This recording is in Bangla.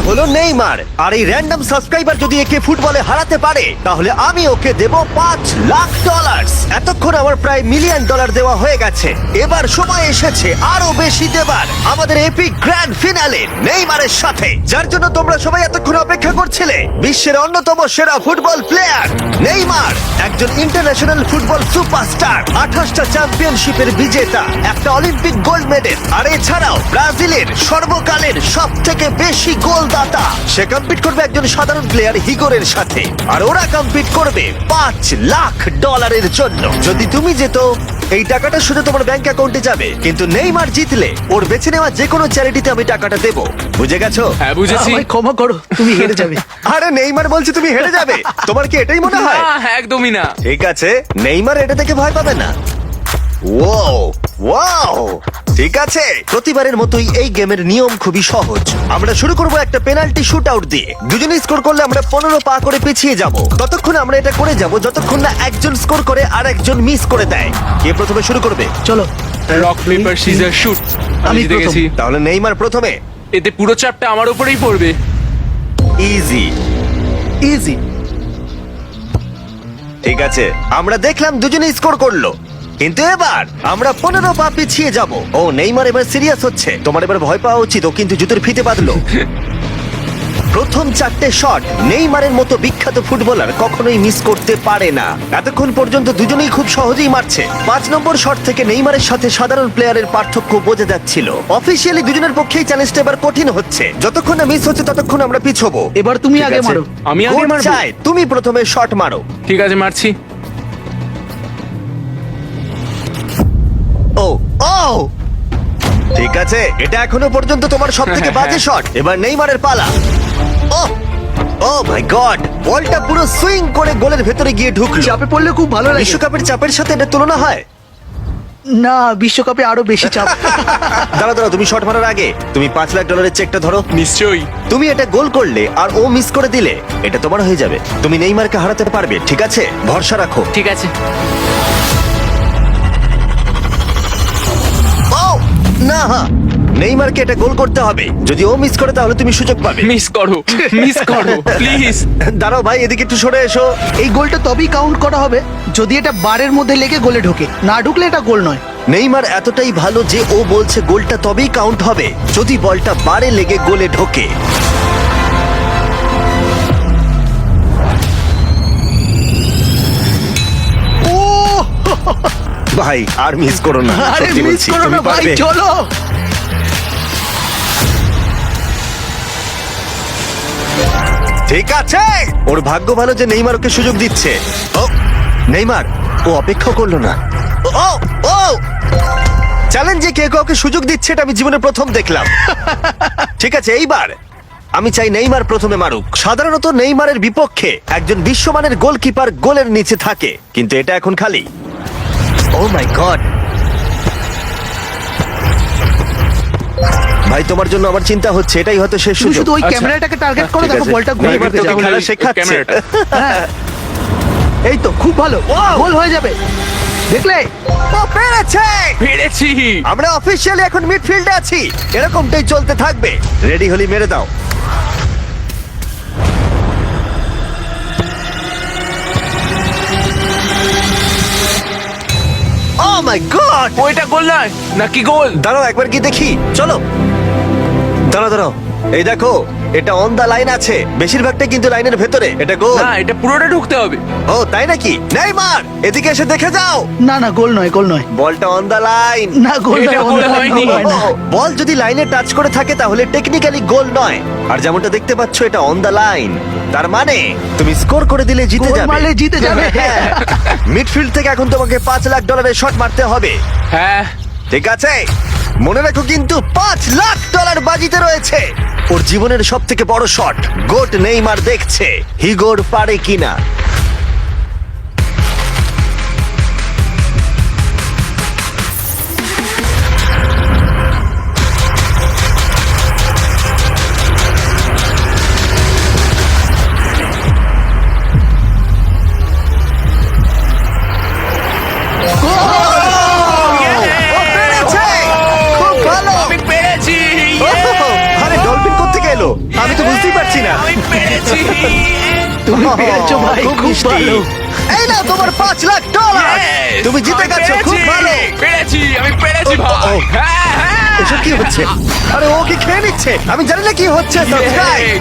হলো নেইমার, আর এই র্যান্ডম সাবস্ক্রাইবার যদি একে ফুটবলে হারাতে পারে তাহলে আমি ওকে দেব $5,00,000। এতক্ষণ আমার প্রায় $1 মিলিয়ন দেওয়া হয়ে গেছে। এবার সময় এসেছে আরো বেশি দেবার, আমাদের এপিক গ্র্যান্ড ফিনালে নেইমারের সাথে, যার জন্য তোমরা সবাই এতক্ষণ অপেক্ষা করছিলে। বিশ্বের অন্যতম সেরা ফুটবল প্লেয়ার নেইমার, একজন ইন্টারন্যাশনাল ফুটবল সুপারস্টার, 28টা চ্যাম্পিয়নশিপের বিজেতা, একটা অলিম্পিক গোল্ড মেডেল, আর এছাড়াও ব্রাজিলের সর্বকালের সব থেকে বেশি গোলদাতা। সে কম্পিট করবে একজন সাধারণ প্লেয়ার হিগোরের সাথে, আর ওরা কম্পিট করবে $5,00,000 জন্য। যদি তুমি যেত এই টাকাটা শুধু তোমার ব্যাংক অ্যাকাউন্টে যাবে, কিন্তু নেইমার জিতলে ওর বেছে নেওয়া যে কোনো চ্যারিটিতে আমি টাকাটা দেবো। বুঝে গেছো? হ্যাঁ বুঝেছি। আমায় ক্ষমা করো, তুমি হেরে যাবে। আরে নেইমার বলছে তুমি হেরে যাবে, তোমার কি এটাই মনে হয়? না, একদমই না। ঠিক আছে, নেইমার এটা থেকে ভয় পাবে না। ওয়াও ওয়াও, ঠিক আছে। প্রতিবারের মতোই এই গেমের নিয়ম খুবই সহজ। আমরা শুরু করব একটা পেনাল্টি শুট আউট দিয়ে। দুজনে স্কোর করলে আমরা 15 পা করে পিছিয়ে যাব। ততক্ষণ আমরা এটা করে যাব যতক্ষণ না একজন স্কোর করে আর একজন মিস করে দেয়। কে প্রথমে শুরু করবে? চলো। Rock paper scissor shoot. আমি আমি জিতে প্রথম। গেছি। তাহলে নেইমার প্রথমে। এতে পুরো চাপটা আমার উপরেই পড়বে। ইজি। ইজি। ঠিক আছে, আমরা দেখলাম দুজনে স্কোর করলো, কিন্তু এবার আমরা 15 পা পিছিয়ে যাব। ও নেইমার এবার সিরিয়াস হচ্ছে, তোমার এবার ভয় পাওয়া উচিত। ও কিন্তু জুতোর ফিতে বাঁধলো। প্রথম 4টে শট নেইমারের মতো বিখ্যাত ফুটবলার কখনোই মিস করতে পারে না। এতক্ষণ পর্যন্ত দুজনেই খুব সহজেই মারছে। 5 নম্বর শট থেকে নেইমারের সাথে সাধারণ প্লেয়ারের পার্থক্য বোঝা যাচ্ছিল। অফিসিয়ালি দুজনের পক্ষেই চ্যালেঞ্জটা এবার কঠিন হচ্ছে। যতক্ষণ না মিস হচ্ছে ততক্ষণ আমরা পিছবো। এবার তুমি ঠিক আগে আছে? মারো। আমি আগে কোচ মারবো? চায় তুমি প্রথমে শট মারো। ঠিক আছে, মারছি। ও ও, ঠিক আছে, এটা এখনো পর্যন্ত তোমার সবথেকে বাজে শট। এবার নেইমারের পালা। ও ও মাই গড, বলটা পুরো সুইং করে গোলের ভেতরে গিয়ে ঢুকলো। চাপে পড়লে খুব ভালো লাগে। বিশ্বকাপের চাপের সাথে এটা তুলনা হয়? না, বিশ্বকাপে আরো বেশি চাপ। দাঁড়া দাঁড়া, তুমি শট মারার আগে তুমি $5,00,000 চেকটা ধরো। নিশ্চয়ই। তুমি এটা গোল করলে আর ও মিস করে দিলে এটা তোমার হয়ে যাবে। তুমি নেইমারকে হারাতে পারবে, ঠিক আছে? ভরসা রাখো। ঠিক আছে। ও না, নেইমারকে এটা গোল করতে হবে। যদি ও মিস করে তাহলে তুমি সুযোগ পাবে। মিস করো, মিস করো প্লিজ। দাঁড়াও ভাই, এদিকে একটু সরে এসো। এই গোলটা তবেই কাউন্ট করা হবে যদি এটা বারের মধ্যে লেগে গোলে ঢোকে। না ঢুকলে এটা গোল নয়। নেইমার এতটাই ভালো যে ও বলছে গোলটা তবেই কাউন্ট হবে যদি বলটা বারে লেগে গোলে ঢোকে। ও ভাই আর মিস করো না, আরে সত্যি মিস বলছি, করো তুমি না ভাই, পারবে। চলো। ঠিক আছে, ওর ভাগ্য ভালো যে নেইমার ওকে সুযোগ দিচ্ছে। ও নেইমার, ও অপেক্ষা করলো না। ও ও চ্যালেঞ্জে কে কাউকে সুযোগ দিচ্ছে এটা আমি জীবনে প্রথম দেখলাম। ঠিক আছে, এইবার আমি চাই নেইমার প্রথমে মারুক। সাধারণত নেইমারের বিপক্ষে একজন বিশ্বমানের গোলকিপার গোলের নিচে থাকে, কিন্তু এটা এখন খালি। ও মাই গড, ভাই তোমার জন্য আমার চিন্তা হচ্ছে, এটাই হয়তো শেষ তুমি সুযোগ। শুধু ওই আচ্ছা। ক্যামেরাটাকে টার্গেট করো, ঠিক দেখো আছে। বলটা গোলে নেইমার ঢুকে তোকে যাবে। খেলা শেখাচ্ছে। ক্যামেরাটা। হ্যাঁ। এই তো খুব ভালো, গোল হয়ে যাবে। দেখলে? ও পেরেছে! পেরেছি। আমরা অফিসিয়ালি এখন মিডফিল্ডে আছি। এরকমটাই চলতে থাকবে। রেডি হলি মেরে দাও। ও মাই গড! ওইটা গোল নয় নাকি গোল? দাঁড়াও একবার কি দেখি, চলো। দাঁড়াও দাঁড়াও, এই দেখো, এটা অন দা লাইন আছে। বেশিরভাগটা কিন্তু লাইনের ভেতরে। এটা গোল। না, এটা পুরোটা ঢুকতে হবে। ও তাই নাকি? নেইমার এদিকে এসে দেখে যাও। না না, গোল নয়, গোল নয়। বলটা অন দা লাইন। না, গোল এটা নয়, গোল গোল হয়নি। হয় না। বল যদি লাইনে টাচ করে থাকে তাহলে টেকনিক্যালি গোল নয়। আর যেমনটা দেখতে পাচ্ছ এটা অন দা লাইন, তার মানে তুমি স্কোর করে দিলে জিতে গোল যাবে। মারলে জিতে যাবে। মিডফিল্ড থেকে এখন তোমাকে $5,00,000 শট মারতে হবে। হ্যাঁ। ঠিক আছে, মনে রাখো কিন্তু $5,00,000 বাজিতে রয়েছে। ওর জীবনের সব থেকে বড় শট গোট নেইমার দেখছে হিগোর পারে কিনা। ও পেরেছে! খুব ভালো! আমি পেরেছি। আরে ডলফিন কোত্থেকে এলো? আমি তো বুঝতে তুমি পেরেছো ভাই, খুব খুব মিষ্টি। ভালো। এই নাও তোমার $5,00,000 Yes! তুমি জিতে আমি গেছো, খুব পেরেছি! ভালো। পেরেছি, আমি পেরেছি ও, ভাই। ও। হ্যাঁ, হ্যাঁ। এসব কি হচ্ছে? আরে ও কি খেয়ে নিচ্ছে? আমি জানি না কি হচ্ছে। সাবস্ক্রাইব